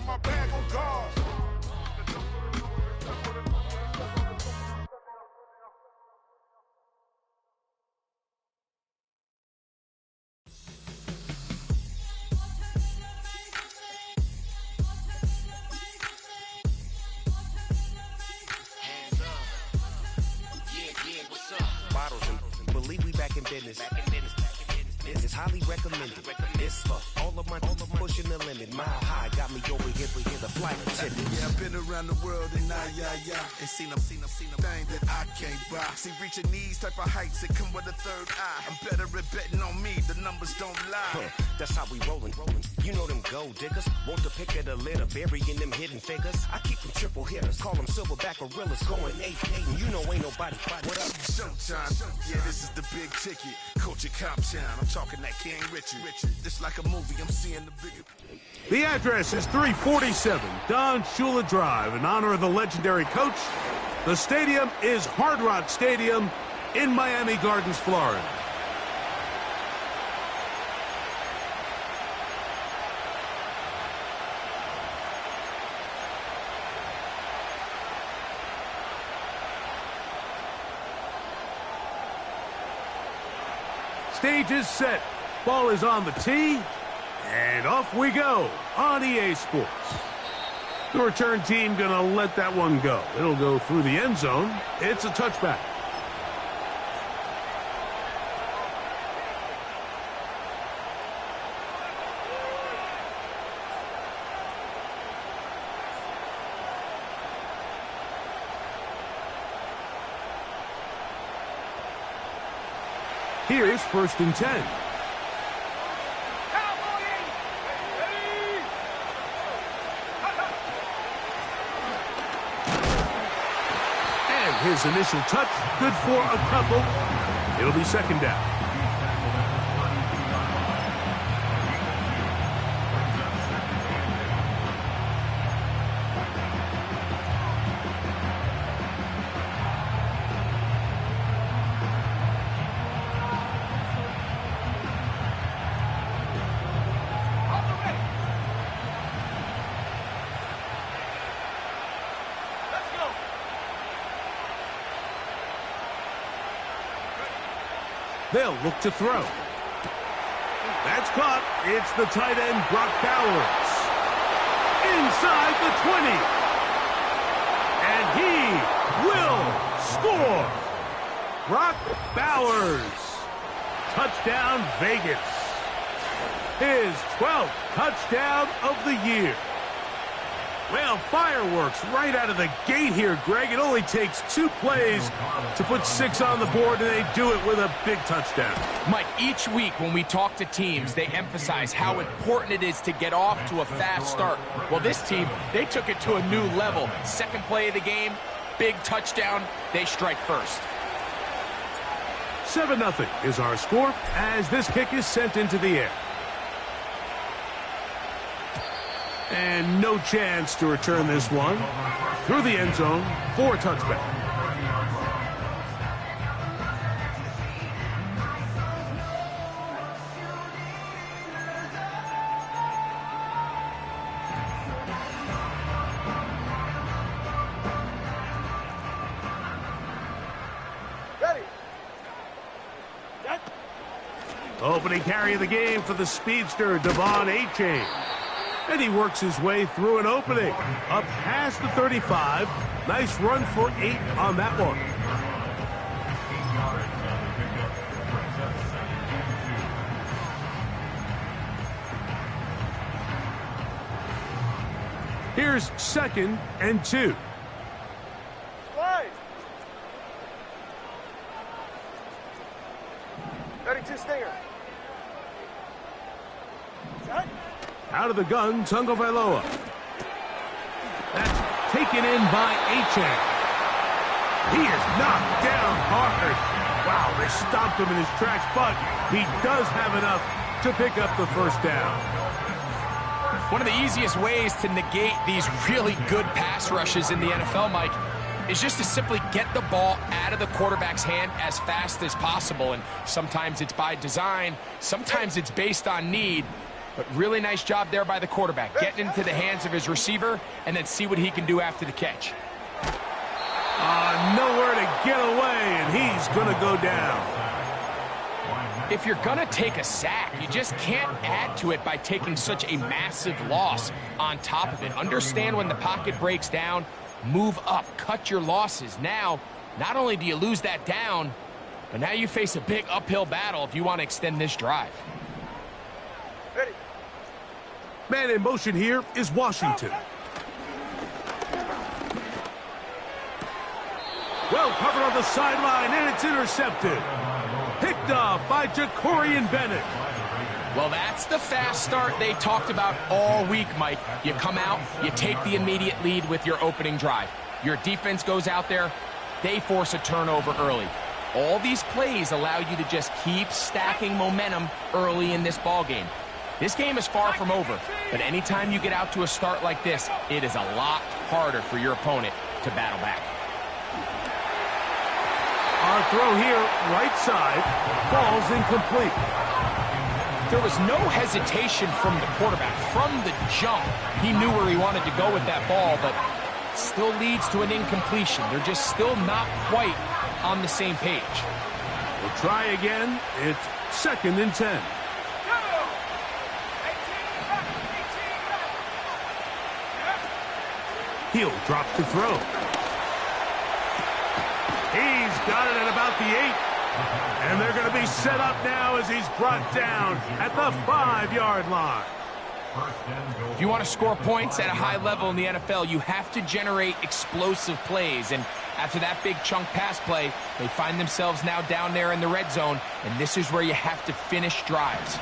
my bag on guard. Believe we back in business. It's highly recommended. It's for all of my pushing the limit. Mile high got me over here for the flight attendant. Yeah, I've been around the world and and seen them thing that I can't buy. See, reaching these type of heights, it come with a third eye. I'm better at betting on me, the numbers don't lie. That's how we rollin'. You know them gold diggers, want to pick at a litter, burying them hidden figures. I keep them triple hitters, call them silverback gorillas, going 8-8, and you know ain't nobody. What up? Showtime. Yeah, this is the big ticket. Culture Cop Town. I'm talking that King Richard. This like a movie. I'm seeing the bigger. The address is 347 Don Shula Drive. In honor of the legendary coach, the stadium is Hard Rock Stadium in Miami Gardens, Florida. Stage is set. Ball is on the tee. And off we go on EA Sports. The return team gonna let that one go. It'll go through the end zone. It's a touchback. Here's 1st and 10. His initial touch, good for a couple. It'll be 2nd down. They'll look to throw. That's caught. It's the tight end, Brock Bowers. Inside the 20. And he will score. Brock Bowers. Touchdown, Vegas. His 12th touchdown of the year. Well, fireworks right out of the gate here, Greg. It only takes 2 plays to put 6 on the board, and they do it with a big touchdown. Mike, each week when we talk to teams, they emphasize how important it is to get off to a fast start. Well, this team, they took it to a new level. 2nd play of the game, big touchdown, they strike first. 7-0 is our score as this kick is sent into the air. And no chance to return this one through the end zone for a touchback. Opening carry of the game for the speedster, Devon A-Chain. And he works his way through an opening. Up past the 35. Nice run for 8 on that one. Here's 2nd and 2. Right. 32 Stinger. Set. Out of the gun, Tagovailoa. That's taken in by A-Chain. He is knocked down hard. Wow, they stopped him in his tracks, but he does have enough to pick up the 1st down. One of the easiest ways to negate these really good pass rushes in the NFL, Mike, is just to simply get the ball out of the quarterback's hand as fast as possible. And sometimes it's by design, sometimes it's based on need. But really nice job there by the quarterback, getting into the hands of his receiver and then see what he can do after the catch. Nowhere to get away, and he's going to go down. If you're going to take a sack, you just can't add to it by taking such a massive loss on top of it. Understand when the pocket breaks down, move up, cut your losses. Now, not only do you lose that down, but now you face a big uphill battle if you want to extend this drive. Ready. Man in motion here is Washington. Well covered on the sideline, and it's intercepted. Picked off by Jacorian Bennett. Well, that's the fast start they talked about all week, Mike. You come out, you take the immediate lead with your opening drive. Your defense goes out there, they force a turnover early. All these plays allow you to just keep stacking momentum early in this ball game. This game is far from over, but anytime you get out to a start like this, it is a lot harder for your opponent to battle back. Our throw here, right side, falls incomplete. There was no hesitation from the quarterback. From the jump, he knew where he wanted to go with that ball, but still leads to an incompletion. They're just still not quite on the same page. We'll try again. It's 2nd and 10. He'll drop to throw. He's got it at about the 8. And they're going to be set up now as he's brought down at the 5-yard line. If you want to score points at a high level in the NFL, you have to generate explosive plays. And after that big chunk pass play, they find themselves now down there in the red zone. And this is where you have to finish drives.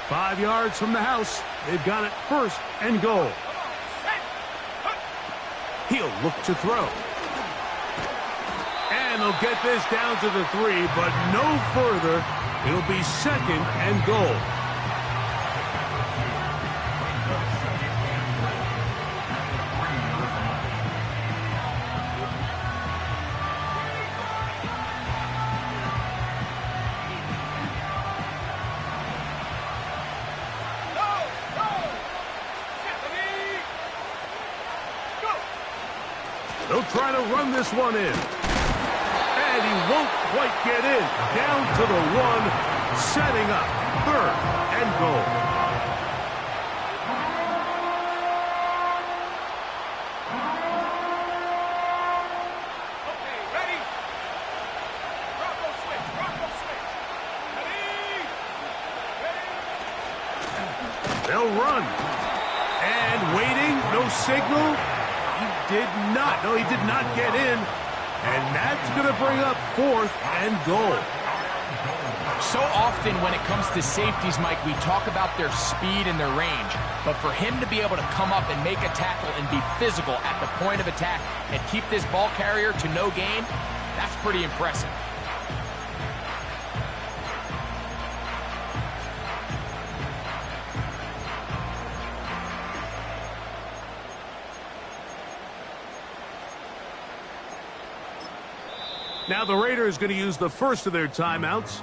5 yards from the house. They've got it 1st and goal. He'll look to throw. And they'll get this down to the 3, but no further. It'll be 2nd and goal. They'll try to run this one in. And he won't quite get in. Down to the 1, setting up 3rd and goal. Okay, ready? Bronco switch, Bronco switch. Ready? They'll run. And waiting, no signal. He did not. No, he did not get in. And that's going to bring up 4th and goal. So often when it comes to safeties, Mike, we talk about their speed and their range. But for him to be able to come up and make a tackle and be physical at the point of attack and keep this ball carrier to no gain, that's pretty impressive. Now the Raiders going to use the first of their timeouts.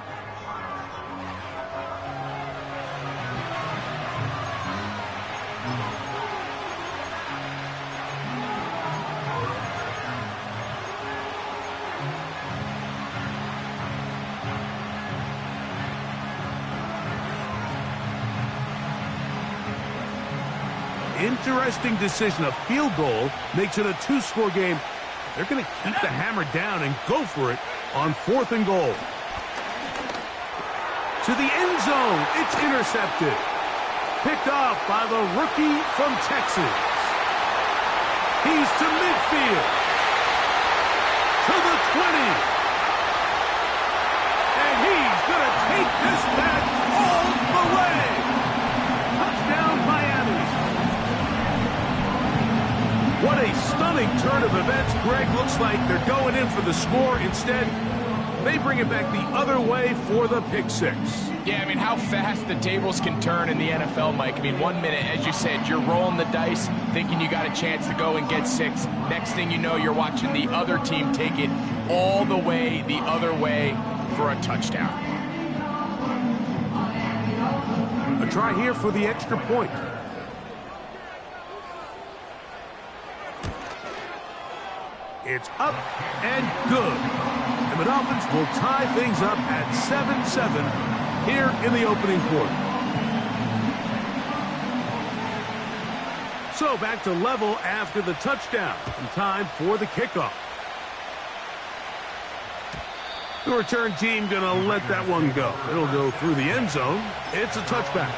Interesting decision. A field goal makes it a 2-score game. They're going to keep the hammer down and go for it on 4th and goal. To the end zone. It's intercepted. Picked off by the rookie from Texas. He's to midfield. To the 20. And he's going to take this back all the way. Touchdown, Miami. What a stunning turn of events. Greg, looks like they're going in for the score. Instead, they bring it back the other way for the pick 6. Yeah, I mean, how fast the tables can turn in the NFL, Mike. I mean, 1 minute, as you said, you're rolling the dice, thinking you got a chance to go and get 6. Next thing you know, you're watching the other team take it all the way the other way for a touchdown. A try here for the extra point. It's up and good. And the Dolphins will tie things up at 7-7 here in the opening quarter. So back to level after the touchdown. And time for the kickoff. The return team going to let that one go. It'll go through the end zone. It's a touchback.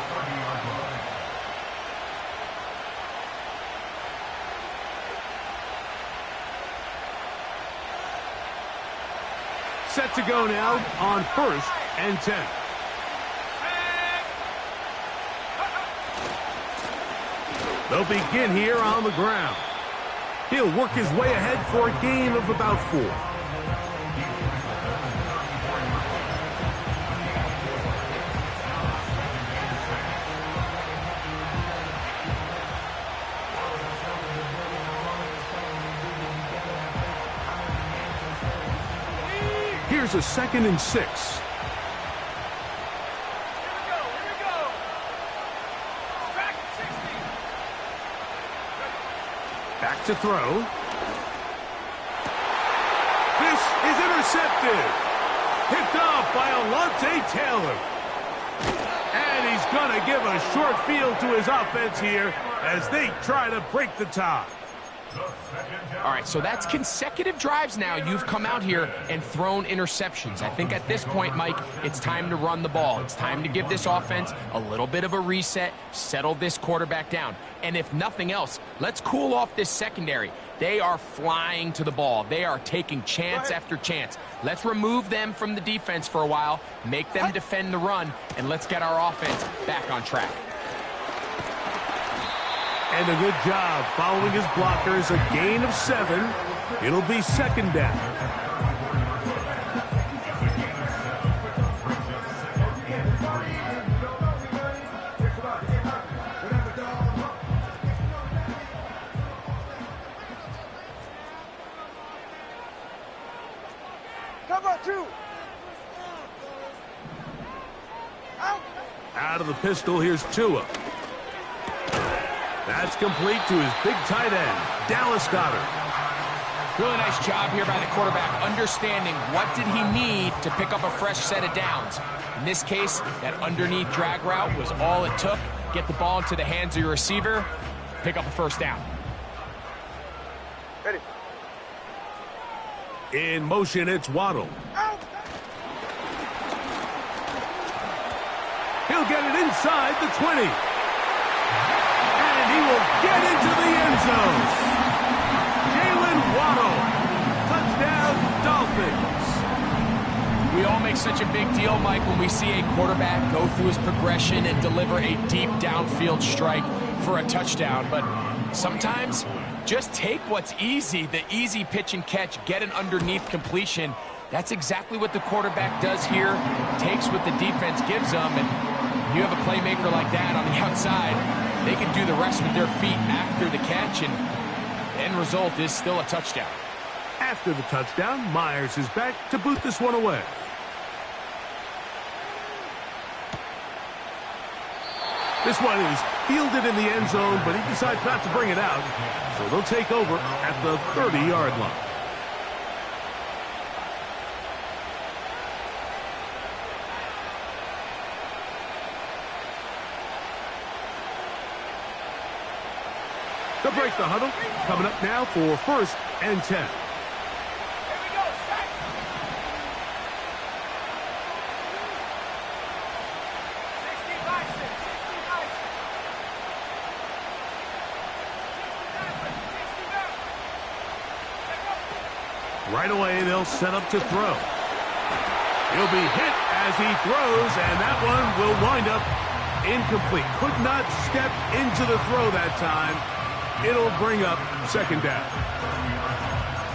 Set to go now on 1st and 10. They'll begin here on the ground. He'll work his way ahead for a gain of about 4. Here's a 2nd and 6. Here we go. Track 60. Back to throw. This is intercepted. Picked off by Alontae Taylor. And he's going to give a short field to his offense here as they try to break the tie. All right, so that's consecutive drives now. You've come out here and thrown interceptions. I think at this point, Mike, it's time to run the ball. It's time to give this offense a little bit of a reset, settle this quarterback down. And if nothing else, let's cool off this secondary. They are flying to the ball. They are taking chance after chance. Let's remove them from the defense for a while, make them defend the run, and let's get our offense back on track. And a good job following his blockers. A gain of 7. It'll be 2nd down. Cover 2. Out of the pistol, here's Tua. That's complete to his big tight end, Dallas Goedert. Really nice job here by the quarterback, understanding what did he need to pick up a fresh set of downs. In this case, that underneath drag route was all it took. Get the ball into the hands of your receiver, pick up a 1st down. Ready. In motion, it's Waddle. He'll get it inside the 20. And he will get into the end zone. Jalen Waddle. Touchdown, Dolphins. We all make such a big deal, Mike, when we see a quarterback go through his progression and deliver a deep downfield strike for a touchdown. But sometimes, just take what's easy, the easy pitch and catch, get an underneath completion. That's exactly what the quarterback does here, takes what the defense gives them, and you have a playmaker like that on the outside, they can do the rest with their feet after the catch, and the end result is still a touchdown. After the touchdown, Myers is back to boot this one away. This one is fielded in the end zone, but he decides not to bring it out, so they'll take over at the 30-yard line. They'll break the huddle. Coming up now for 1st and 10. Here we go. Set. 69. Right away, they'll set up to throw. He'll be hit as he throws, and that one will wind up incomplete. Could not step into the throw that time. It'll bring up 2nd down.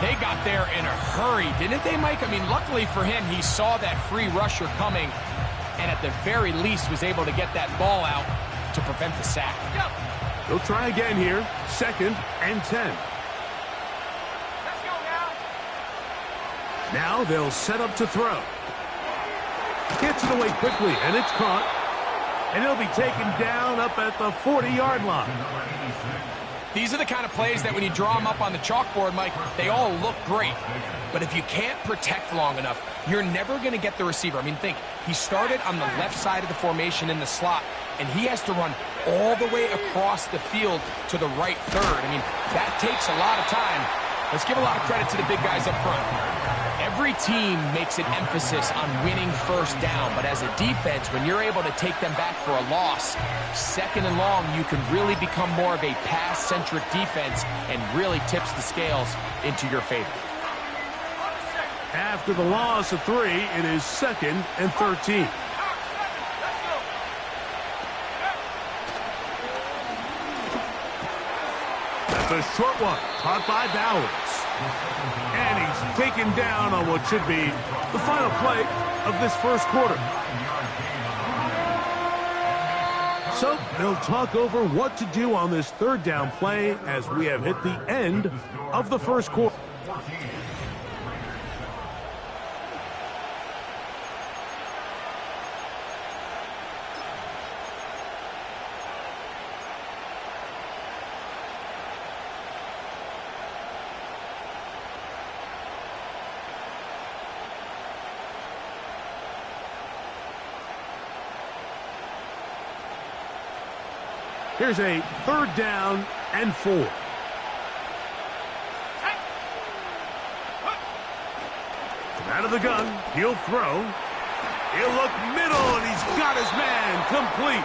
They got there in a hurry, didn't they, Mike? I mean, luckily for him, he saw that free rusher coming and at the very least was able to get that ball out to prevent the sack. They'll try again here. 2nd and 10. Let's go now. Now they'll set up to throw. Gets it away quickly, and it's caught. And he'll be taken down up at the 40-yard line. These are the kind of plays that when you draw them up on the chalkboard, Mike, they all look great. But if you can't protect long enough, you're never going to get the receiver. I mean, think, he started on the left side of the formation in the slot, and he has to run all the way across the field to the right third. I mean, that takes a lot of time. Let's give a lot of credit to the big guys up front. Every team makes an emphasis on winning first down, but as a defense, when you're able to take them back for a loss, second and long, you can really become more of a pass-centric defense and really tips the scales into your favor. After the loss of 3, it is 2nd and 13. That's a short one, caught by Bowers. And he's taken down on what should be the final play of this first quarter. So they'll talk over what to do on this third down play as we have hit the end of the first quarter. Here's a 3rd down and 4. From out of the gun, he'll throw. He'll look middle, and he's got his man complete.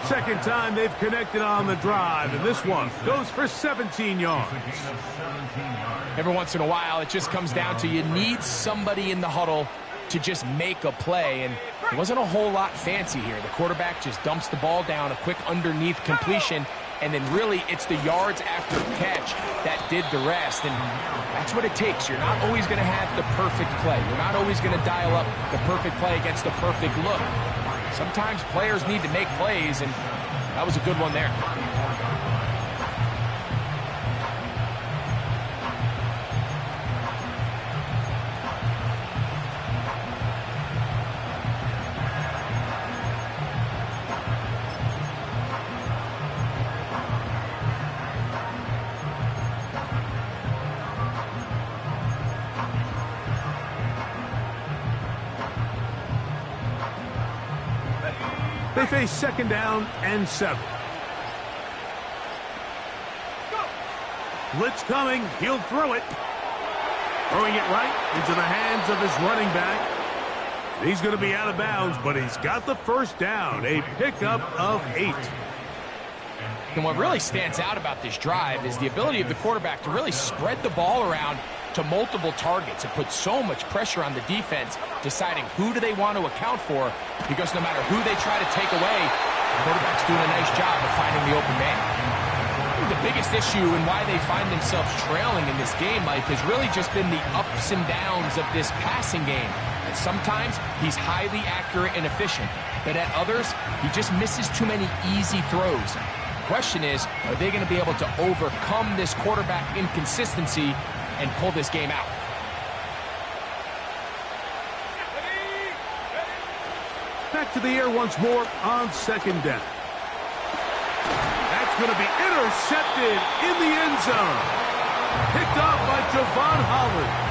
Second time they've connected on the drive, and this one goes for 17 yards. Every once in a while, it just comes down to you need somebody in the huddle to just make a play, and it wasn't a whole lot fancy here. The quarterback just dumps the ball down, a quick underneath completion, and then really it's the yards after catch that did the rest, and that's what it takes. You're not always going to have the perfect play. You're not always going to dial up the perfect play against the perfect look. Sometimes players need to make plays, and that was a good one there. They face 2nd down and 7. Blitz coming. He'll throw it. Throwing it right into the hands of his running back. He's going to be out of bounds, but he's got the first down. A pickup of 8. And what really stands out about this drive is the ability of the quarterback to really spread the ball around to multiple targets. It puts so much pressure on the defense deciding who do they want to account for, because no matter who they try to take away, the quarterback's doing a nice job of finding the open man. The biggest issue and why they find themselves trailing in this game, Mike, has really just been the ups and downs of this passing game. And sometimes he's highly accurate and efficient, but at others, he just misses too many easy throws. The question is, are they going to be able to overcome this quarterback inconsistency and pull this game out? Back to the air once more on 2nd down. That's going to be intercepted in the end zone. Picked off by Javon Holland.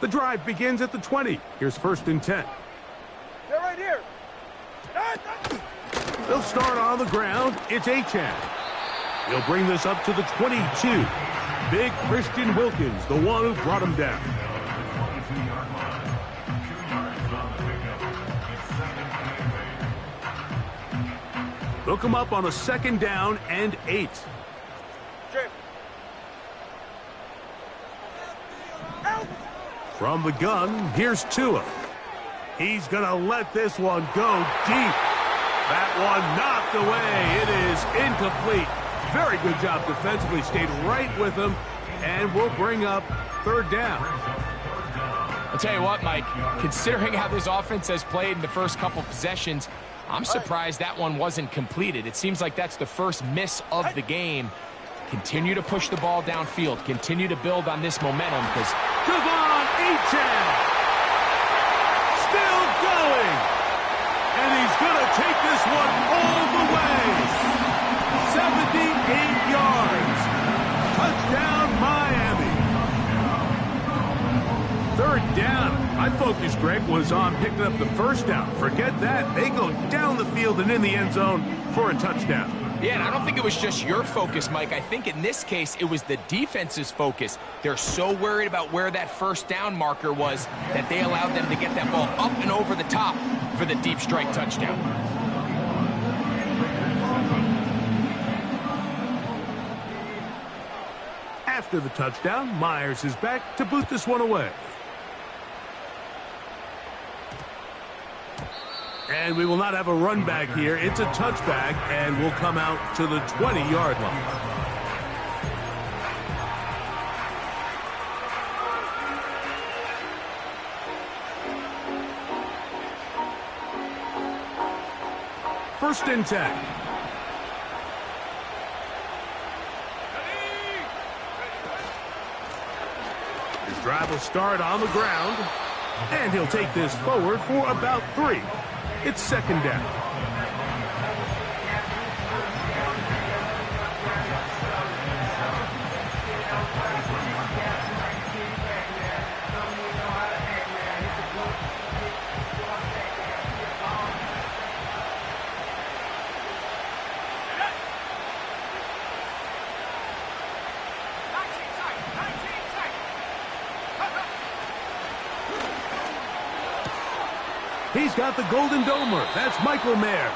The drive begins at the 20. Here's 1st and 10. They're right here. They'll start on the ground. It's Achane. He'll bring this up to the 22. Big Christian Wilkins, the one who brought him down. They'll come up on a 2nd down and 8. From the gun, here's Tua. He's going to let this one go deep. That one knocked away. It is incomplete. Very good job defensively. Stayed right with him, and we'll bring up third down. I'll tell you what, Mike, considering how this offense has played in the first couple possessions, I'm surprised that one wasn't completed. It seems like that's the first miss of the game. Continue to push the ball downfield. Continue to build on this momentum because Devon Achane still going. And he's going to take this one all the way. 78 yards. Touchdown, Miami. Third down. My focus, Greg, was on picking up the first down. Forget that. They go down the field and in the end zone for a touchdown. Yeah, and I don't think it was just your focus, Mike. I think in this case, it was the defense's focus. They're so worried about where that first down marker was that they allowed them to get that ball up and over the top for the deep strike touchdown. After the touchdown, Myers is back to boot this one away. And we will not have a run back here. It's a touchback, and we'll come out to the 20-yard line. First and 10. His drive will start on the ground, and he'll take this forward for about 3. It's second down. He's got the Golden Domer. That's Michael Mayer.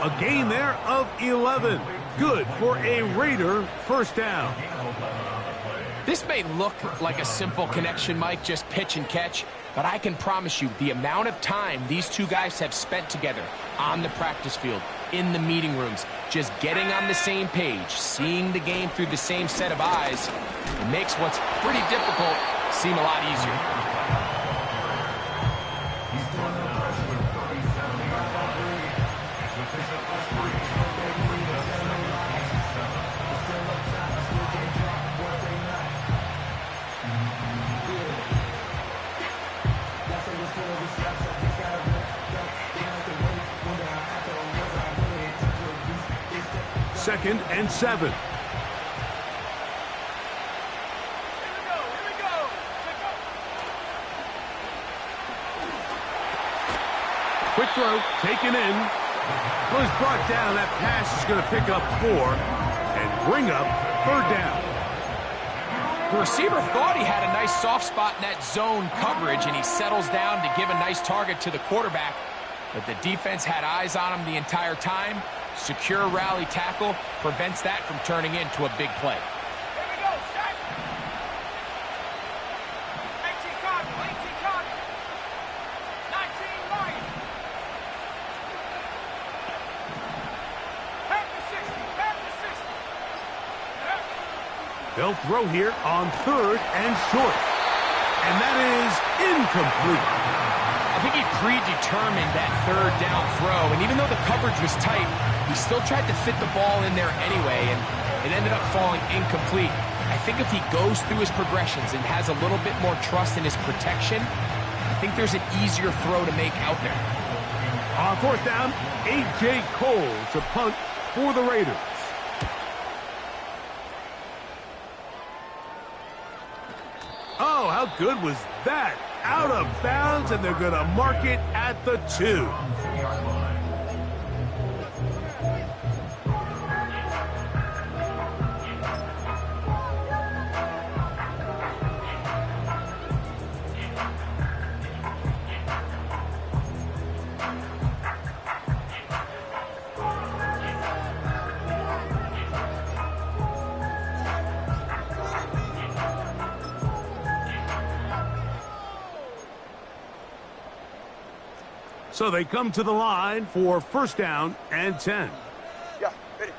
A gain there of 11. Good for a Raider first down. This may look like a simple connection, Mike, just pitch and catch, but I can promise you the amount of time these two guys have spent together on the practice field, in the meeting rooms, just getting on the same page, seeing the game through the same set of eyes, it makes what's pretty difficult seem a lot easier. Second and 7. Quick throw, taken in. Was brought down. That pass is going to pick up 4 and bring up third down. The receiver thought he had a nice soft spot in that zone coverage, and he settles down to give a nice target to the quarterback. But the defense had eyes on him the entire time. Secure rally tackle prevents that from turning into a big play. Here we go, set. 18 Cardinal, 18 Cardinal. 19 Lion. Back to 60, back to 60. They'll throw here on third and short. And that is incomplete. I think he predetermined that third down throw, and even though the coverage was tight, he still tried to fit the ball in there anyway, and it ended up falling incomplete. I think if he goes through his progressions and has a little bit more trust in his protection, I think there's an easier throw to make out there. On fourth down, A.J. Cole to punt for the Raiders. Oh, how good was that? Out of bounds, and they're going to mark it at the 2. So they come to the line for first down and 10. Yeah, ready.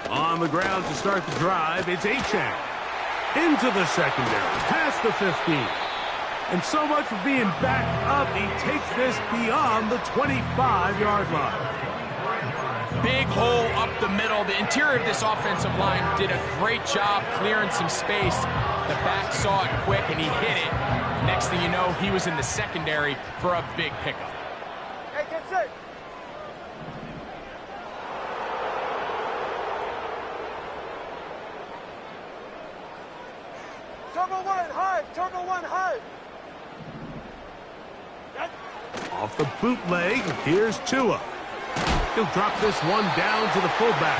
On the ground to start the drive, it's Achane. Into the secondary, past the 15. And so much for being backed up, he takes this beyond the 25-yard line. Big hole up the middle. The interior of this offensive line did a great job clearing some space. The back saw it quick, and he hit it. Next thing you know, he was in the secondary for a big pickup. Hey, get set. Turbo one, high. Turbo one, high. Off the bootleg, here's Tua. He'll drop this one down to the fullback.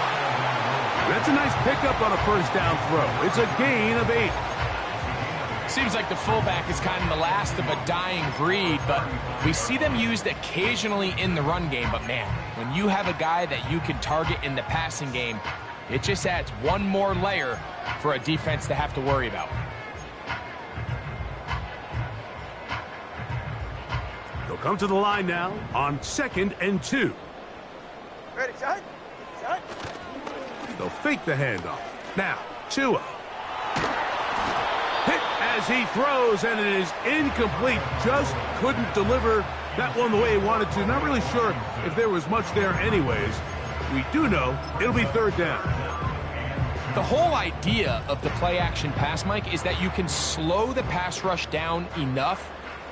That's a nice pickup on a first down throw. It's a gain of 8. Seems like the fullback is kind of the last of a dying breed, but we see them used occasionally in the run game. But man, when you have a guy that you can target in the passing game, it just adds one more layer for a defense to have to worry about. They'll come to the line now on 2nd and 2. Ready, shot. Shot. They'll fake the handoff. Now, Tua. Hit as he throws, and it is incomplete. Just couldn't deliver that one the way he wanted to. Not really sure if there was much there anyways. We do know it'll be 3rd down. The whole idea of the play-action pass, Mike, is that you can slow the pass rush down enough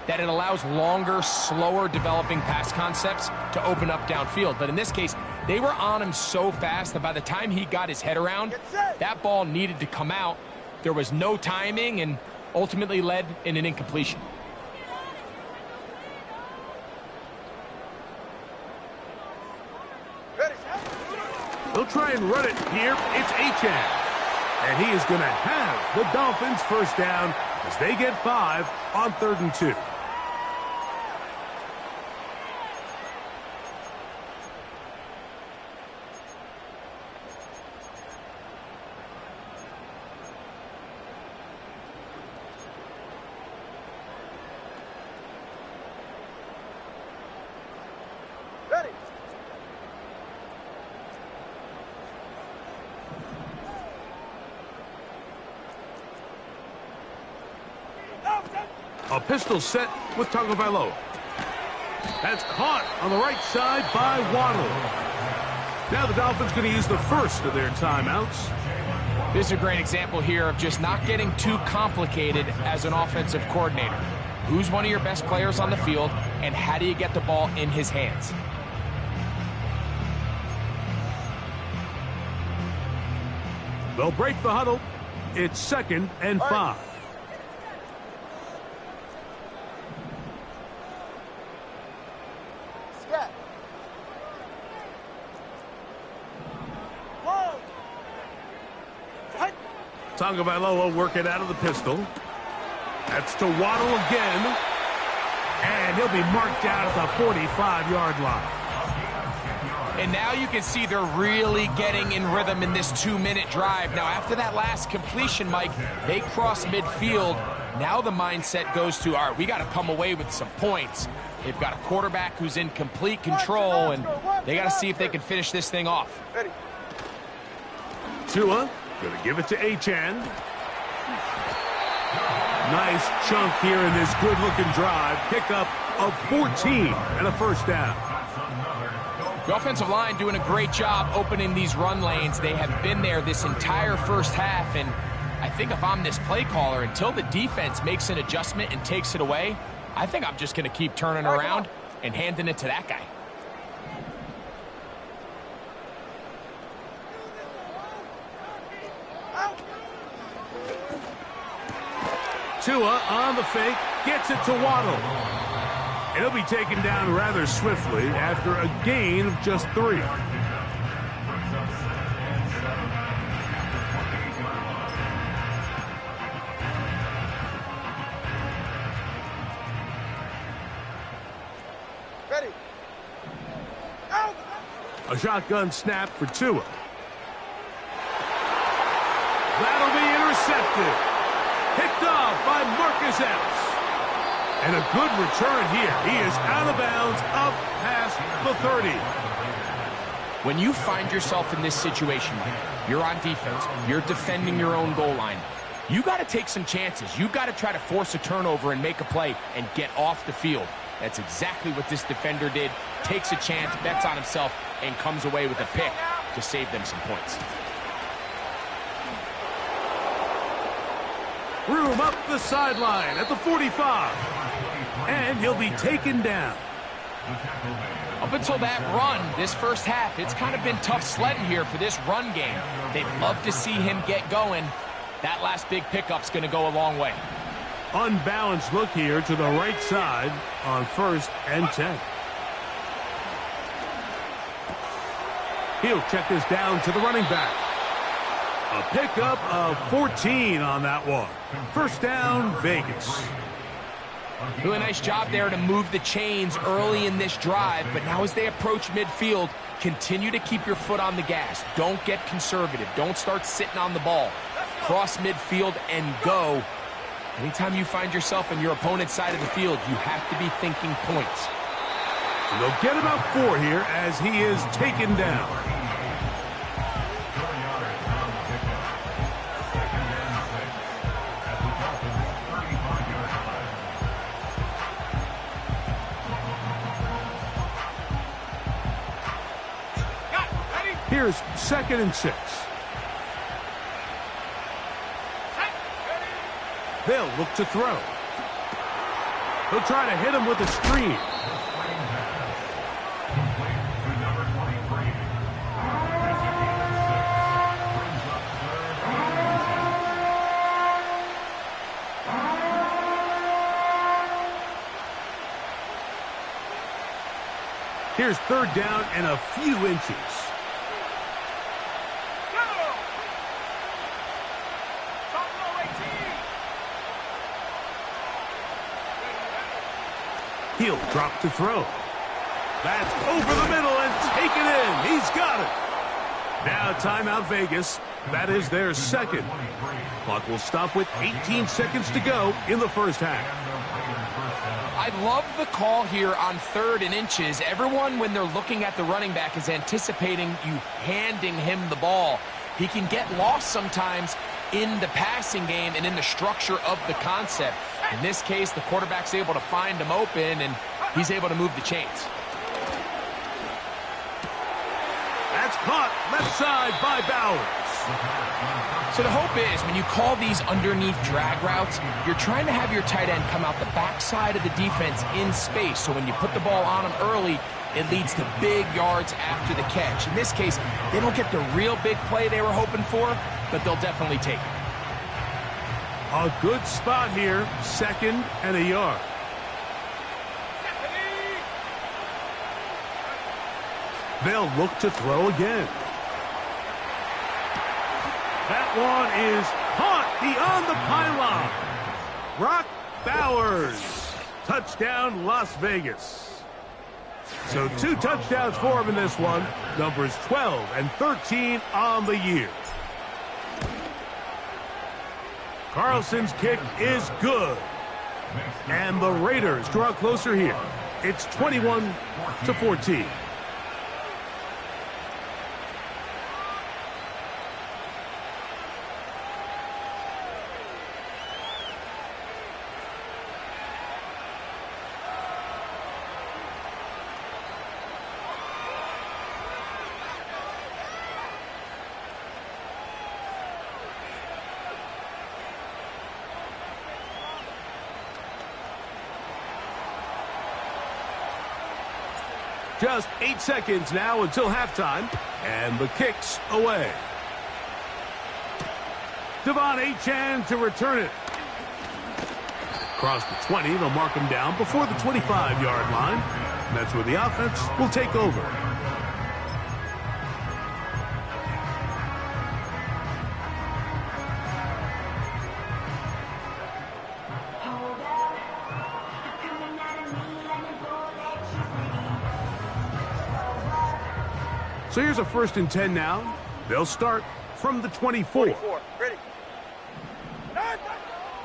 that it allows longer, slower developing pass concepts to open up downfield. But in this case, they were on him so fast that by the time he got his head around, that ball needed to come out. There was no timing and ultimately led in an incompletion. They'll try and run it here. It's Achane. And he is going to have the Dolphins first down as they get 5 on 3rd and 2. Ready. A pistol set with Tagovailoa. That's caught on the right side by Waddle. Now the Dolphins going to use the first of their timeouts. This is a great example here of just not getting too complicated as an offensive coordinator. Who's one of your best players on the field, and how do you get the ball in his hands? They'll break the huddle. It's 2nd and 5. Scat. Whoa. Shot. Tagovailoa working out of the pistol. That's to Waddle again. And he'll be marked out at the 45-yard line. And now you can see they're really getting in rhythm in this 2-minute drive. Now, after that last completion, Mike, they cross midfield. Now the mindset goes to, all right, we got to come away with some points. They've got a quarterback who's in complete control, and they got to see if they can finish this thing off. Ready. Tua going to give it to Achane. Nice chunk here in this good-looking drive. Pickup of 14 and a first down. The offensive line doing a great job opening these run lanes. They have been there this entire first half, and I think if I'm this play caller, until the defense makes an adjustment and takes it away, I think I'm just going to keep turning around and handing it to that guy. Tua on the fake, gets it to Waddle. And he'll be taken down rather swiftly after a gain of just 3. Ready. Out. A shotgun snap for Tua. That'll be intercepted. Picked off by Marcus Epps. And a good return here. He is out of bounds, up past the 30. When you find yourself in this situation, you're on defense, you're defending your own goal line, you got to take some chances. You got to try to force a turnover and make a play and get off the field. That's exactly what this defender did. Takes a chance, bets on himself, and comes away with a pick to save them some points. Room up the sideline at the 45. And he'll be taken down. Up until that run, this first half, it's kind of been tough sledding here for this run game. They'd love to see him get going. That last big pickup's going to go a long way. Unbalanced look here to the right side on 1st and 10. He'll check this down to the running back. A pickup of 14 on that one. First down, Vegas. Really nice job there to move the chains early in this drive, but now as they approach midfield, continue to keep your foot on the gas. Don't get conservative. Don't start sitting on the ball. Cross midfield and go. Anytime you find yourself on your opponent's side of the field, you have to be thinking points. And they'll get about 4 here as he is taken down. Here's 2nd and 6. They'll look to throw. He'll try to hit him with a screen. Here's 3rd down and a few inches. He'll drop to throw. That's over the middle and taken in. He's got it. Now timeout Vegas. That is their 2nd. Clock will stop with 18 seconds to go in the first half. I love the call here on 3rd and inches. Everyone, when they're looking at the running back, is anticipating you handing him the ball. He can get lost sometimes in the passing game and in the structure of the concept. In this case, the quarterback's able to find him open, and he's able to move the chains. That's caught left side by Bowers. So the hope is when you call these underneath drag routes, you're trying to have your tight end come out the backside of the defense in space. So when you put the ball on him early, it leads to big yards after the catch. In this case, they don't get the real big play they were hoping for, but they'll definitely take it. A good spot here, 2nd and a yard. They'll look to throw again. That one is caught beyond the pylon. Brock Bowers. Touchdown, Las Vegas. So 2 touchdowns for him in this one. Numbers 12 and 13 on the year. Carlson's kick is good. And the Raiders draw closer here. It's 21-14. Just 8 seconds now until halftime, and the kick's away. Devon Achane to return it. Across the 20, they'll mark him down before the 25-yard line. And that's where the offense will take over. So here's a 1st and 10 now. They'll start from the 24. Ready.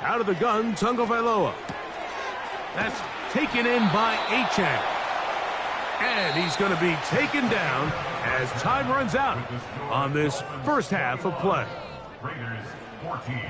Out of the gun, Tagovailoa. That's taken in by Achane. And he's going to be taken down as time runs out on this first half of play. Raiders 14.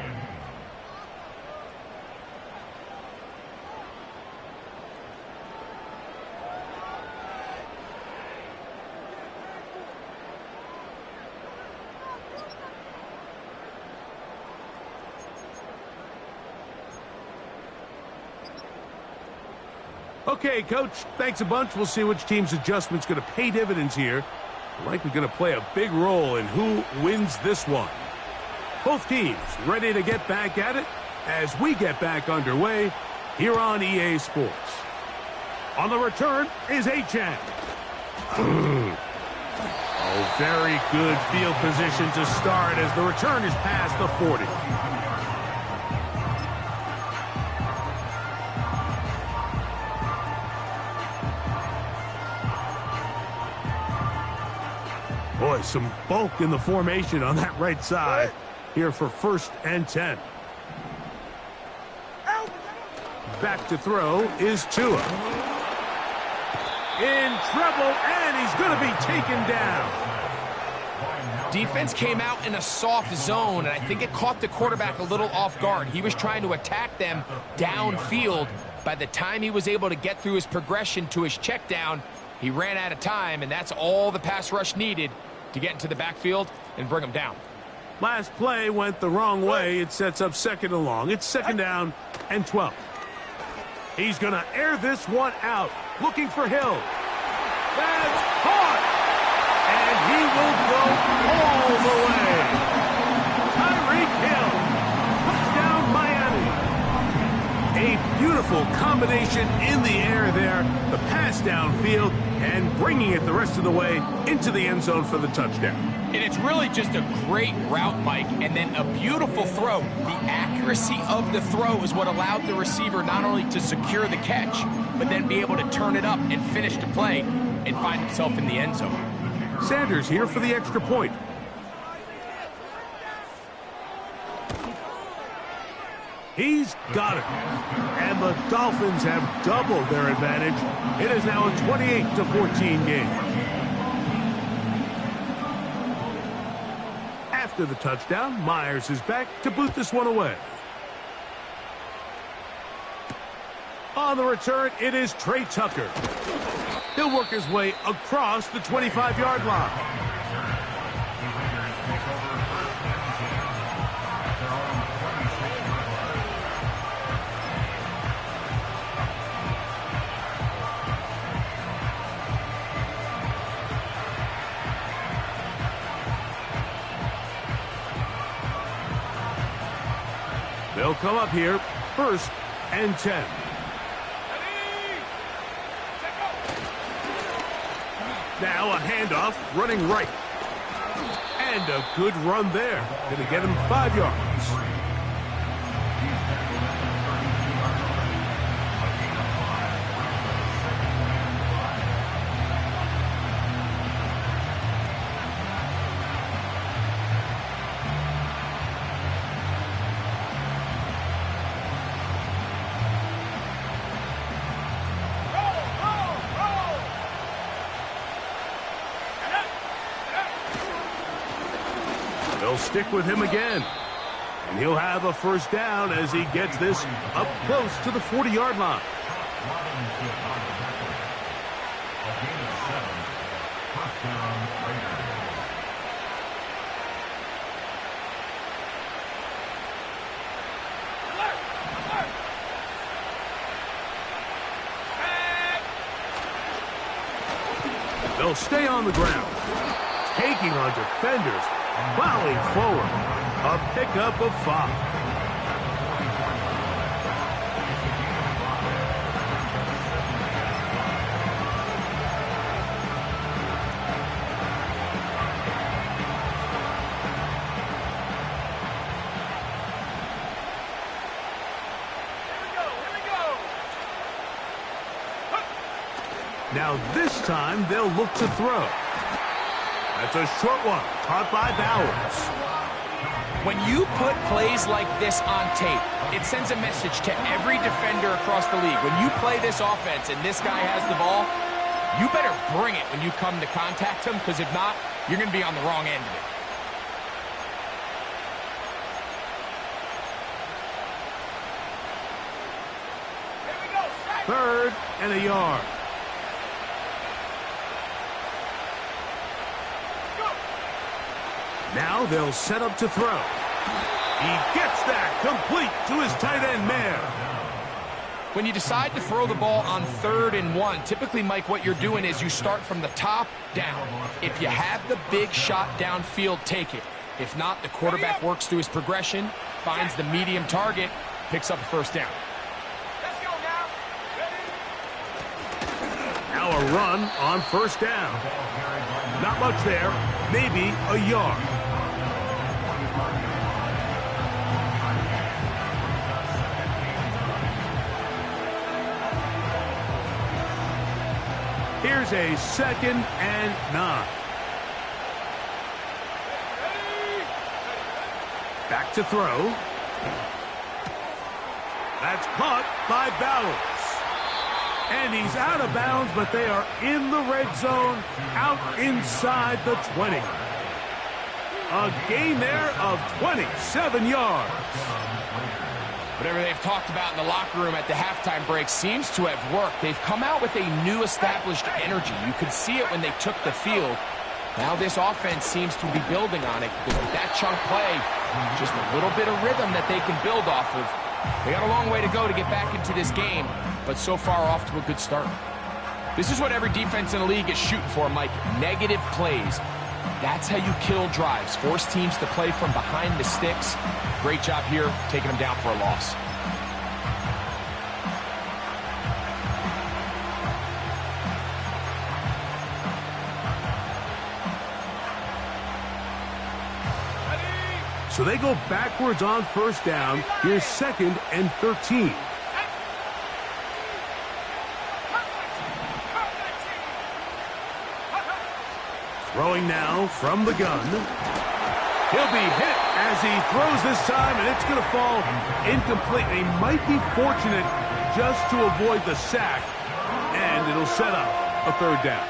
Okay, Coach, thanks a bunch. We'll see which team's adjustment's going to pay dividends here. Likely going to play a big role in who wins this one. Both teams ready to get back at it as we get back underway here on EA Sports. On the return is Achane. Oh, very good field position to start as the return is past the 40. Boy, some bulk in the formation on that right side here for 1st and 10. Back to throw is Tua. In trouble, and he's going to be taken down. Defense came out in a soft zone, and I think it caught the quarterback a little off guard. He was trying to attack them downfield. By the time he was able to get through his progression to his check down, he ran out of time, and that's all the pass rush needed to get into the backfield and bring him down. Last play went the wrong way. It sets up 2nd and long. It's 2nd down and 12. He's going to air this one out, looking for Hill. That's caught! And he will go all the way. Tyreek Hill. Touchdown, Miami. A beautiful combination in the air there. The pass downfield and bringing it the rest of the way into the end zone for the touchdown. And it's really just a great route, Mike, and then a beautiful throw. The accuracy of the throw is what allowed the receiver not only to secure the catch, but then be able to turn it up and finish the play and find himself in the end zone. Sanders here for the extra point. He's got it. And the Dolphins have doubled their advantage. It is now a 28-14 game. After the touchdown, Myers is back to boot this one away. On the return, it is Trey Tucker. He'll work his way across the 25-yard line. They'll come up here, 1st and 10. Now a handoff, running right. And a good run there. Going to get him 5 yards. They'll stick with him again. And he'll have a 1st down as he gets this up close to the 40-yard line. They'll stay on the ground, taking on defenders, volleying forward. A pickup of 5. Now this time they'll look to throw. That's a short one, caught by Bowers. When you put plays like this on tape, it sends a message to every defender across the league. When you play this offense and this guy has the ball, you better bring it when you come to contact him, because if not, you're going to be on the wrong end of it. Third and a yard. Now they'll set up to throw. He gets that complete to his tight end man. When you decide to throw the ball on 3rd and 1, typically, Mike, what you're doing is you start from the top down. If you have the big shot downfield, take it. If not, the quarterback works through his progression, finds the medium target, picks up a first down. Let's go now. Now a run on first down. Not much there, maybe a yard. Here's a 2nd and 9. Back to throw. That's caught by Bowers. And he's out of bounds, but they are in the red zone, out inside the 20. A gain there of 27 yards. Whatever they've talked about in the locker room at the halftime break seems to have worked. They've come out with a new established energy. You could see it when they took the field. Now this offense seems to be building on it, because with that chunk play, just a little bit of rhythm that they can build off of. They got a long way to go to get back into this game, but so far off to a good start. This is what every defense in the league is shooting for, Mike. Negative plays. That's how you kill drives. Force teams to play from behind the sticks. Great job here, taking them down for a loss. So they go backwards on first down. Here's 2nd and 13. Throwing now from the gun. He'll be hit as he throws this time, and it's going to fall incomplete. He might be fortunate just to avoid the sack, and it'll set up a 3rd down.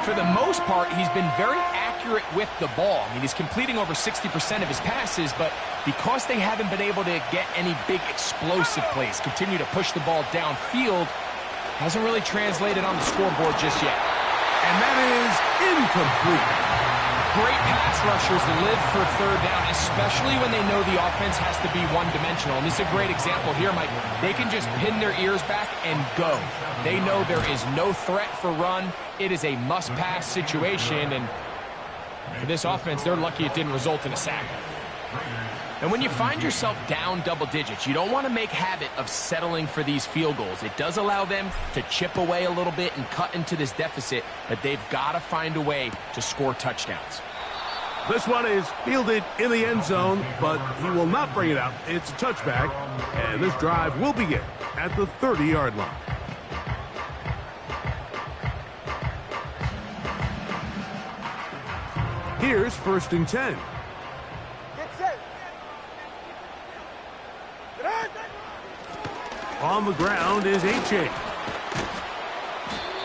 For the most part, he's been very accurate with the ball. I mean, he's completing over 60% of his passes, but because they haven't been able to get any big explosive plays, continue to push the ball downfield, hasn't really translated on the scoreboard just yet. And that is incomplete. Great pass rushers live for 3rd down, especially when they know the offense has to be one-dimensional. And this is a great example here, Mike. They can just pin their ears back and go. They know there is no threat for run. It is a must-pass situation, and for this offense, they're lucky it didn't result in a sack. And when you find yourself down double digits, you don't want to make habit of settling for these field goals. It does allow them to chip away a little bit and cut into this deficit, but they've got to find a way to score touchdowns. This one is fielded in the end zone, but he will not bring it out. It's a touchback, and this drive will begin at the 30-yard line. Here's 1st and 10. On the ground is H.A.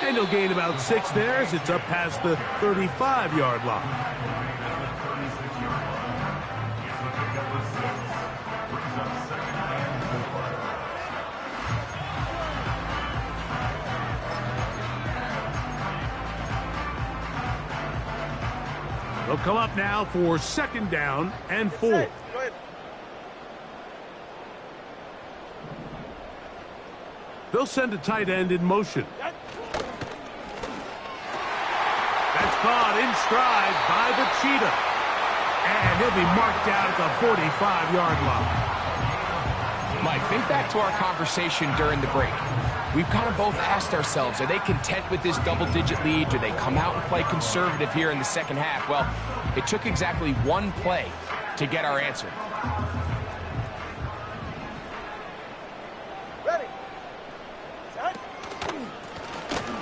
And he'll gain about 6 there as it's up past the 35-yard line. They'll come up now for 2nd down and 4. They'll send a tight end in motion. That's caught in stride by the Cheetah. And he'll be marked down at the 45-yard line. Mike, think back to our conversation during the break. We've kind of both asked ourselves, are they content with this double-digit lead? Do they come out and play conservative here in the second half? Well, it took exactly one play to get our answer.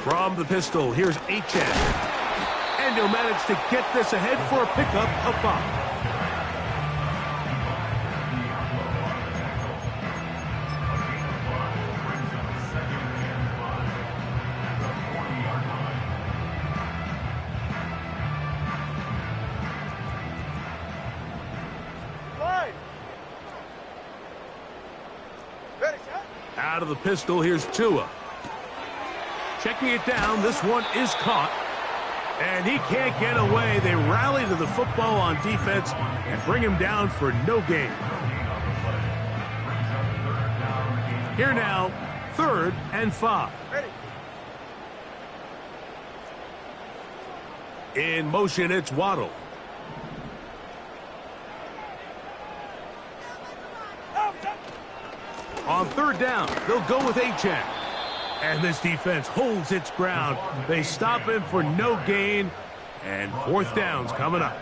From the pistol, here's H.N. And he'll manage to get this ahead for a pickup of 5. Out of the pistol, here's Tua. Checking it down, this one is caught. And he can't get away. They rally to the football on defense and bring him down for no gain. Here now, 3rd and 5. In motion, it's Waddle. On 3rd down, they'll go with Achane. And this defense holds its ground. They stop him for no gain. And 4th down's coming up.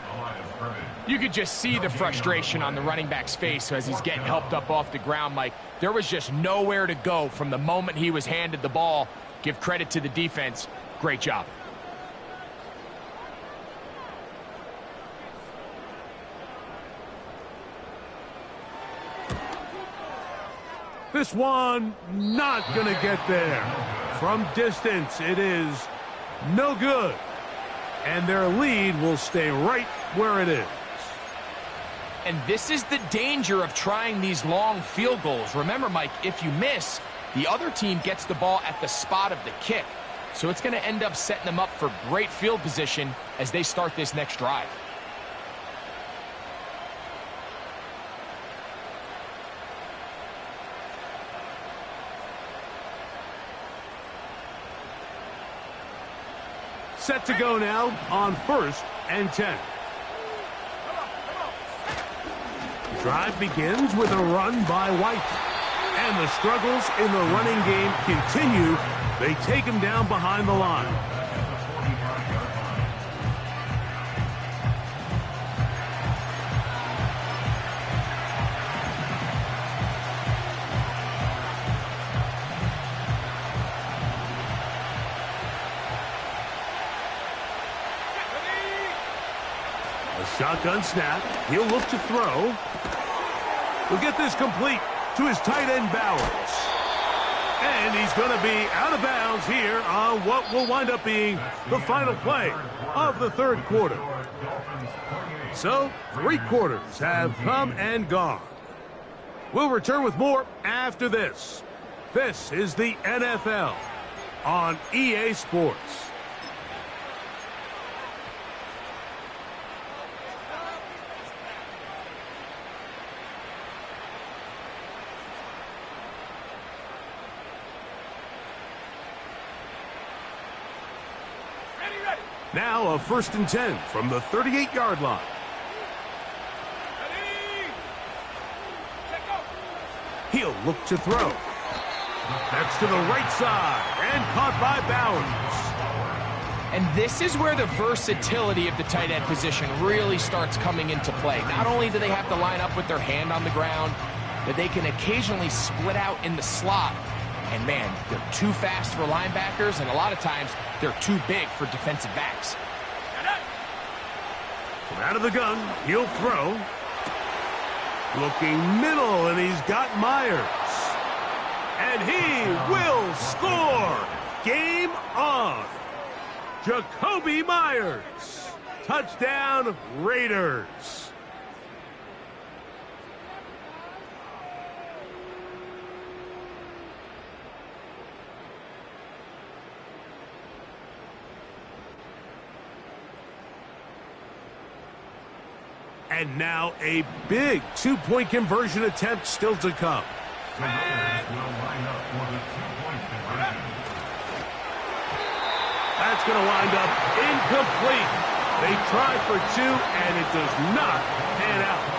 You could just see the frustration on the running back's face as he's getting helped up off the ground, Mike. There was just nowhere to go from the moment he was handed the ball. Give credit to the defense. Great job. This one not going to get there. From distance, it is no good. And their lead will stay right where it is. And this is the danger of trying these long field goals. Remember, Mike, if you miss, the other team gets the ball at the spot of the kick. So it's going to end up setting them up for great field position as they start this next drive. Set to go now on 1st and 10. Drive begins with a run by White. And the struggles in the running game continue. They take him down behind the line. Shotgun snap. He'll look to throw. He'll get this complete to his tight end, Bowers. And he's going to be out of bounds here on what will wind up being the final play of the 3rd quarter. So, 3 quarters have come and gone. We'll return with more after this. This is the NFL on EA Sports. Now a 1st and 10 from the 38-yard line. He'll look to throw. That's to the right side and caught by Bowers. And this is where the versatility of the tight end position really starts coming into play. Not only do they have to line up with their hand on the ground, but they can occasionally split out in the slot. And man, they're too fast for linebackers, and a lot of times they're too big for defensive backs. From out of the gun, he'll throw. Looking middle, and he's got Myers. And he will score. Game on. Jacoby Myers. Touchdown, Raiders. And now a big 2-point conversion attempt still to come. The Raiders will line up for the 2-point conversion. That's going to wind up incomplete. They try for 2, and it does not pan out.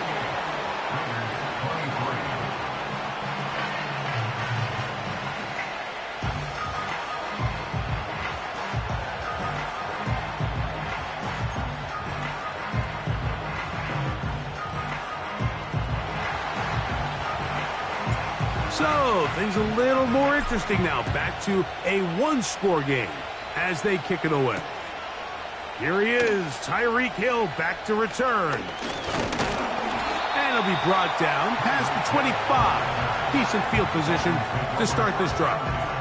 So, things a little more interesting now. Back to a 1-score game as they kick it away. Here he is, Tyreek Hill back to return. And he'll be brought down past the 25. Decent field position to start this drive.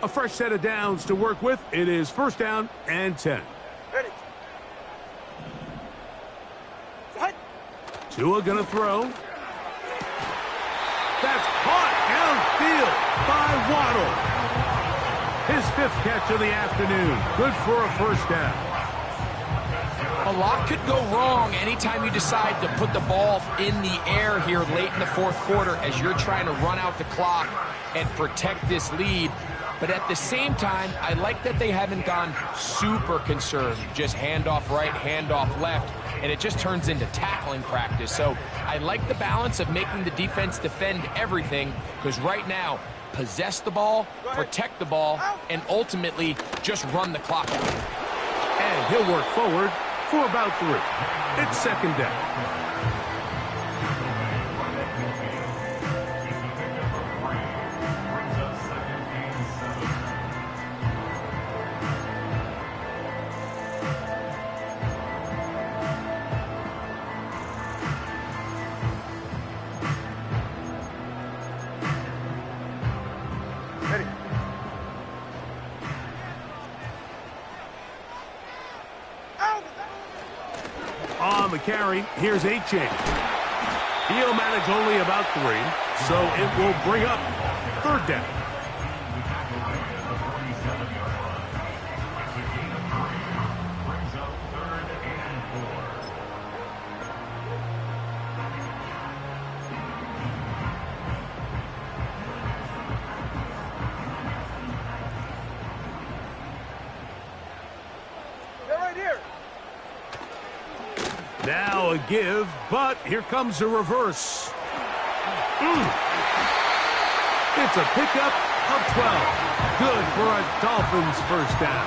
A fresh set of downs to work with. It is first down and 10. Ready. Tua gonna throw. That's caught downfield by Waddle. His 5th catch of the afternoon. Good for a first down. A lot could go wrong anytime you decide to put the ball in the air here late in the 4th quarter as you're trying to run out the clock and protect this lead. But at the same time, I like that they haven't gone super conserved. Just handoff right, handoff left, and it just turns into tackling practice. So I like the balance of making the defense defend everything, because right now, possess the ball, protect the ball, and ultimately just run the clock out. And he'll work forward for about 3. It's second down. On the carry, here's A-Chain. He'll manage only about 3, so it will bring up third down. Now a give, but here comes a reverse. It's a pickup of 12. Good for a Dolphins first down.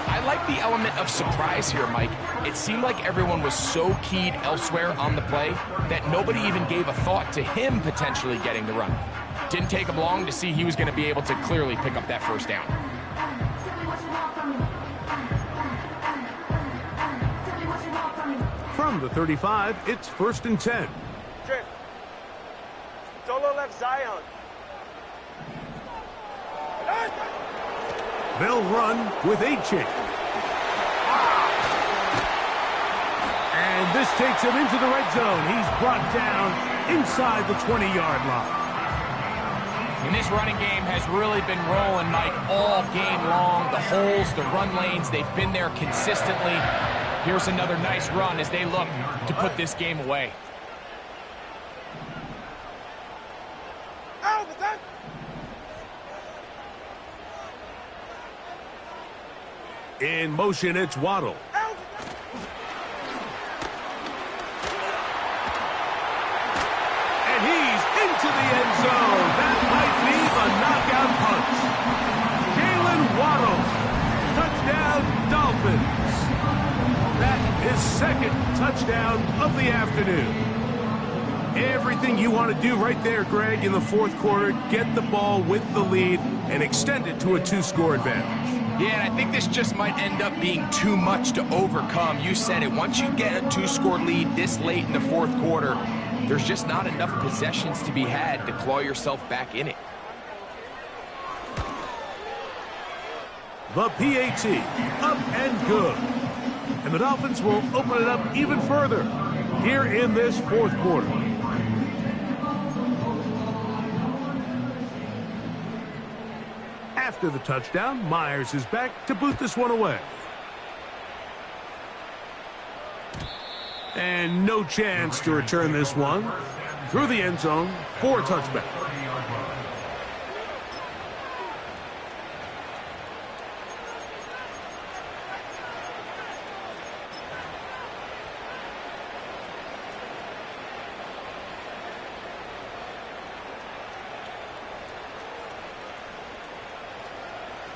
I like the element of surprise here, Mike. It seemed like everyone was so keyed elsewhere on the play that nobody even gave a thought to him potentially getting the run. Didn't take him long to see he was going to be able to clearly pick up that first down. From the 35, it's first and 10. Trip. Solo left Zion. They'll run with A-Chain. And this takes him into the red zone. He's brought down inside the 20-yard line. And this running game has really been rolling, Mike, all game long. The holes, the run lanes, they've been there consistently. Here's another nice run as they look to put this game away. In motion, it's Waddle. And he's into the end zone. That might be a knockout punch. Jalen Waddle. Touchdown, Dolphins. That is second touchdown of the afternoon. Everything you want to do right there, Greg, in the 4th quarter. Get the ball with the lead and extend it to a 2-score advantage. Yeah, and I think this just might end up being too much to overcome. You said it. Once you get a 2-score lead this late in the 4th quarter, there's just not enough possessions to be had to claw yourself back in it. The PAT, up and good. And the Dolphins will open it up even further here in this 4th quarter. After the touchdown, Myers is back to boot this one away. And no chance to return this one through the end zone for a touchback.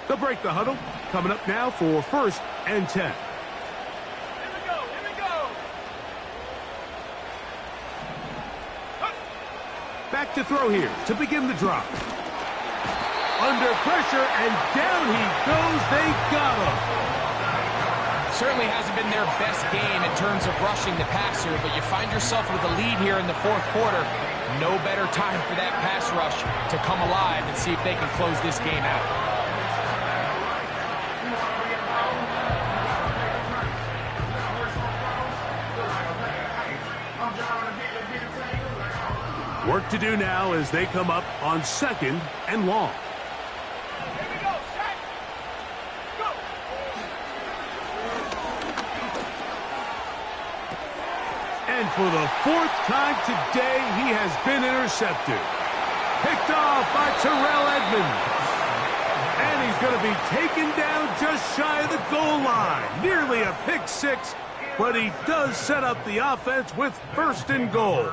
They'll break the huddle. Coming up now for first and 10. Here we go. Back to throw here to begin the drive. Under pressure, and down he goes. They got him. Certainly hasn't been their best game in terms of rushing the passer, but you find yourself with a lead here in the 4th quarter. No better time for that pass rush to come alive and see if they can close this game out. Work to do now as they come up on 2nd and long. Here we go, set, go. And for the 4th time today, he has been intercepted. Picked off by Terrell Edmonds. And he's going to be taken down just shy of the goal line. Nearly a pick 6, but he does set up the offense with 1st and goal.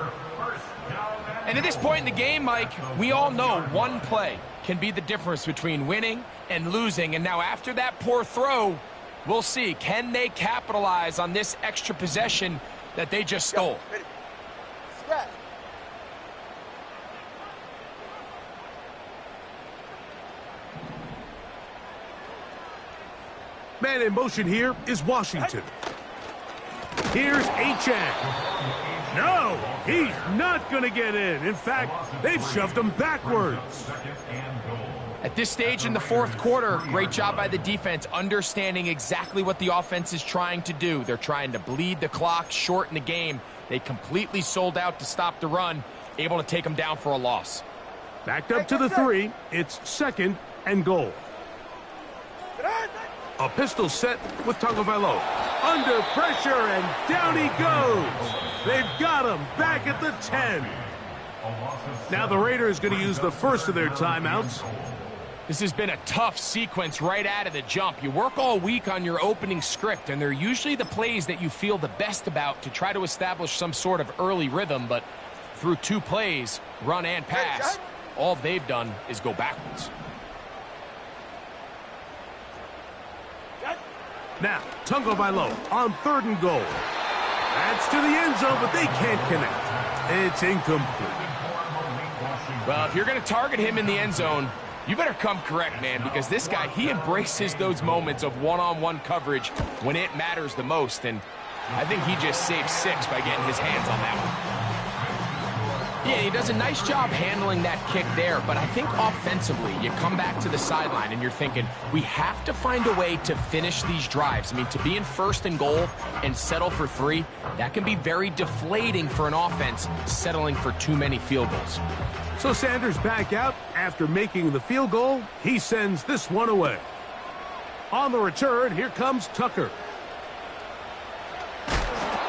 And at this point in the game, Mike, we all know one play can be the difference between winning and losing. And now after that poor throw, we'll see, can they capitalize on this extra possession that they just stole? Man in motion here is Washington. Here's Achane. No, he's not going to get in. In fact, they've shoved him backwards. At this stage in the 4th quarter, great job by the defense, understanding exactly what the offense is trying to do. They're trying to bleed the clock, shorten the game. They completely sold out to stop the run, able to take them down for a loss. Backed up to the 3. It's 2nd and goal. A pistol set with Tagovailoa. Under pressure, and down he goes. They've got him back at the 10. Now the Raiders going to use the first of their timeouts. This has been a tough sequence right out of the jump. You work all week on your opening script, and they're usually the plays that you feel the best about to try to establish some sort of early rhythm, but through 2 plays, run and pass, all they've done is go backwards. Now, Tagovailoa on 3rd and goal. That's to the end zone, but they can't connect. It's incomplete. Well, if you're going to target him in the end zone, you better come correct, man, because this guy, he embraces those moments of one-on-one coverage when it matters the most, and I think he just saved 6 by getting his hands on that one. Yeah, he does a nice job handling that kick there, but I think offensively, you come back to the sideline and you're thinking, we have to find a way to finish these drives. I mean, to be in 1st and goal and settle for 3, that can be very deflating for an offense settling for too many field goals. So Sanders back out after making the field goal. He sends this one away. On the return, here comes Tucker.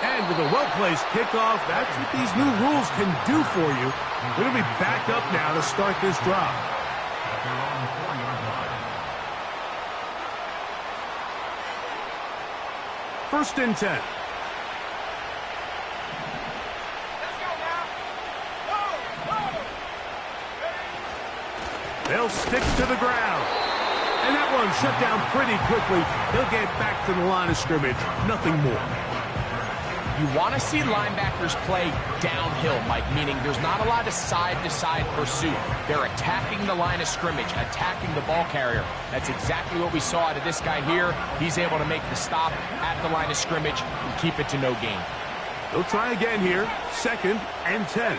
And with a well-placed kickoff, that's what these new rules can do for you. They're going to be backed up now to start this drive. First and 10. Let's go now. Go. They'll stick to the ground. And that one shut down pretty quickly. He'll get back to the line of scrimmage. Nothing more. You want to see linebackers play downhill, Mike, meaning there's not a lot of side-to-side pursuit. They're attacking the line of scrimmage, attacking the ball carrier. That's exactly what we saw out of this guy here. He's able to make the stop at the line of scrimmage and keep it to no gain. He'll try again here. 2nd and 10.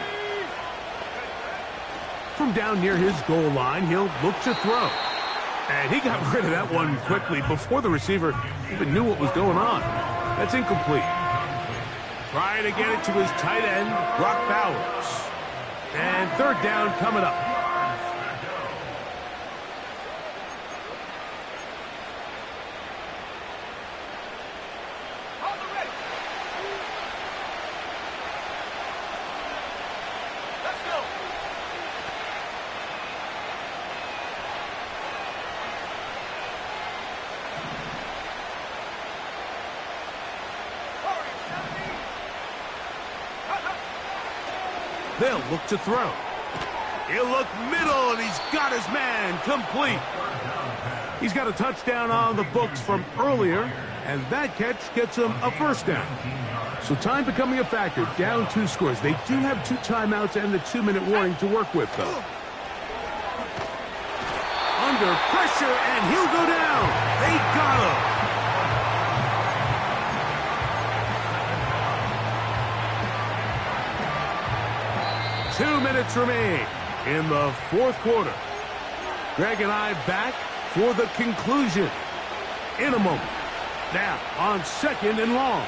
From down near his goal line, he'll look to throw. And he got rid of that one quickly before the receiver even knew what was going on. That's incomplete. Trying to get it to his tight end, Brock Bowers. And 3rd down coming up. Hold the ready. Let's go. They'll look to throw. He'll look middle, and he's got his man complete. He's got a touchdown on the books from earlier, and that catch gets him a 1st down. So time becoming a factor, down 2 scores. They do have 2 timeouts and the 2-minute warning to work with, though. Under pressure, and he'll go down. They got him. 2 minutes remain in the fourth quarter. Greg and I back for the conclusion in a moment. Now on 2nd and long.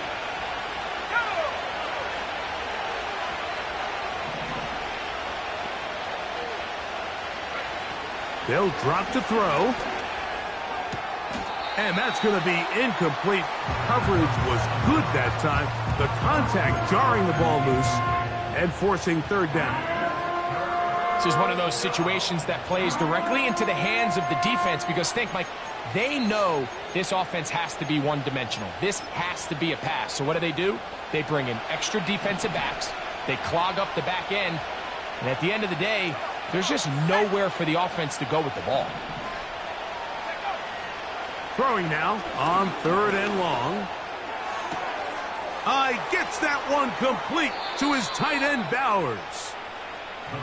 They'll drop to throw. And that's going to be incomplete. Coverage was good that time. The contact jarring the ball loose and forcing 3rd down. This is one of those situations that plays directly into the hands of the defense because think, Mike, they know this offense has to be one-dimensional. This has to be a pass. So what do? They bring in extra defensive backs. They clog up the back end. And at the end of the day, there's just nowhere for the offense to go with the ball. Throwing now on 3rd and long. Gets that one complete to his tight end, Bowers.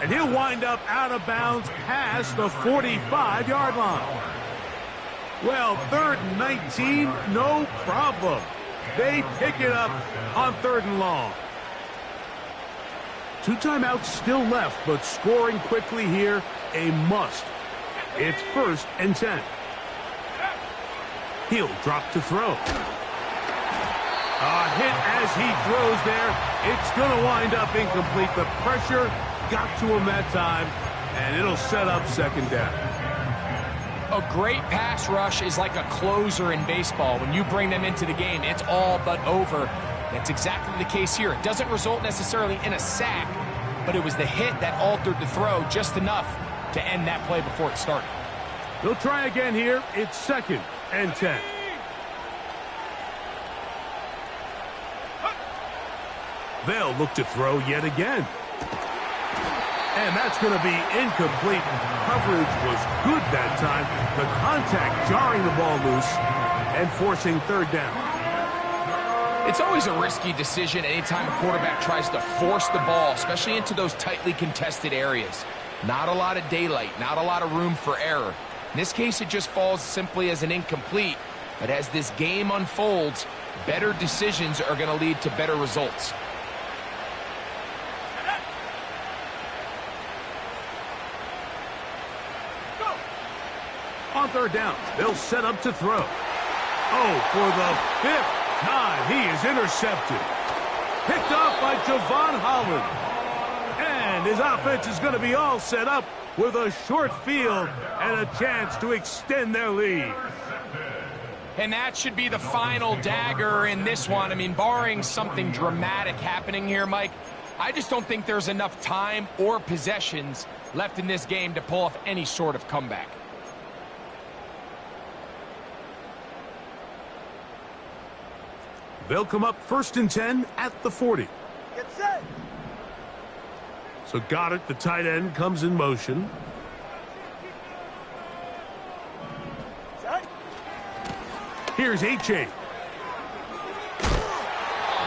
And he'll wind up out of bounds past the 45-yard line. Well, 3rd and 19, no problem. They pick it up on 3rd and long. 2 timeouts still left, but scoring quickly here, a must. It's 1st and 10. He'll drop to throw. A hit as he throws there. It's going to wind up incomplete. The pressure got to him that time, and it'll set up 2nd down. A great pass rush is like a closer in baseball. When you bring them into the game, it's all but over. That's exactly the case here. It doesn't result necessarily in a sack, but it was the hit that altered the throw just enough to end that play before it started. They'll try again here. It's 2nd and 10. They'll look to throw yet again. And that's going to be incomplete. Coverage was good that time. The contact jarring the ball loose and forcing 3rd down. It's always a risky decision anytime a quarterback tries to force the ball, especially into those tightly contested areas. Not a lot of daylight, not a lot of room for error. In this case, it just falls simply as an incomplete. But as this game unfolds, better decisions are going to lead to better results. On 3rd down, they'll set up to throw. Oh, for the 5th time, he is intercepted. Picked off by Javon Holland. And his offense is going to be all set up with a short field and a chance to extend their lead. And that should be the final dagger in this one. I mean, barring something dramatic happening here, Mike, I just don't think there's enough time or possessions left in this game to pull off any sort of comeback. They'll come up 1st and 10 at the 40. Get set. So Goddard, the tight end, comes in motion. Set. Here's H.A.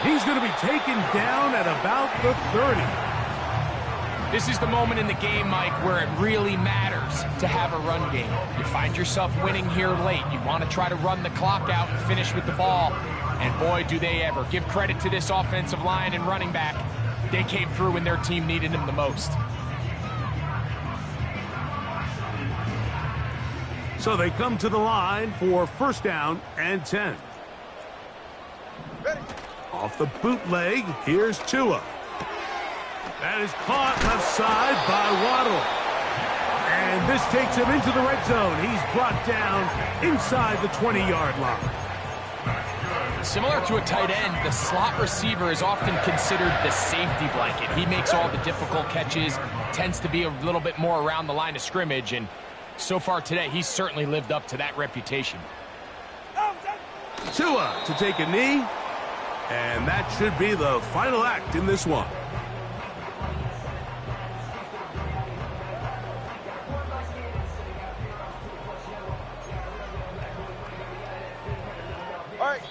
He's going to be taken down at about the 30. This is the moment in the game, Mike, where it really matters to have a run game. You find yourself winning here late. You want to try to run the clock out and finish with the ball. And boy, do they ever. Give credit to this offensive line and running back. They came through when their team needed them the most. So they come to the line for 1st down and 10. Ready. Off the bootleg, here's Tua. That is caught left side by Waddle. And this takes him into the red zone. He's brought down inside the 20-yard line. Similar to a tight end, the slot receiver is often considered the safety blanket. He makes all the difficult catches, tends to be a little bit more around the line of scrimmage, and so far today, he's certainly lived up to that reputation. Tua to take a knee, and that should be the final act in this one. All right.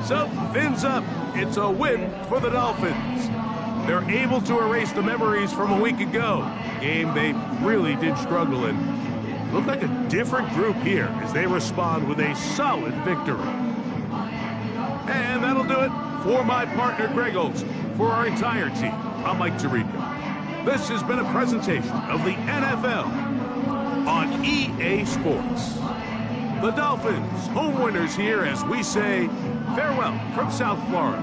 So, fins up. It's a win for the Dolphins. They're able to erase the memories from a week ago. A game they really did struggle in. Look like a different group here as they respond with a solid victory. And that'll do it for my partner Greg Olson. For our entire team, I'm Mike Tirico. This has been a presentation of the NFL on EA Sports. The Dolphins, home winners here as we say farewell from South Florida.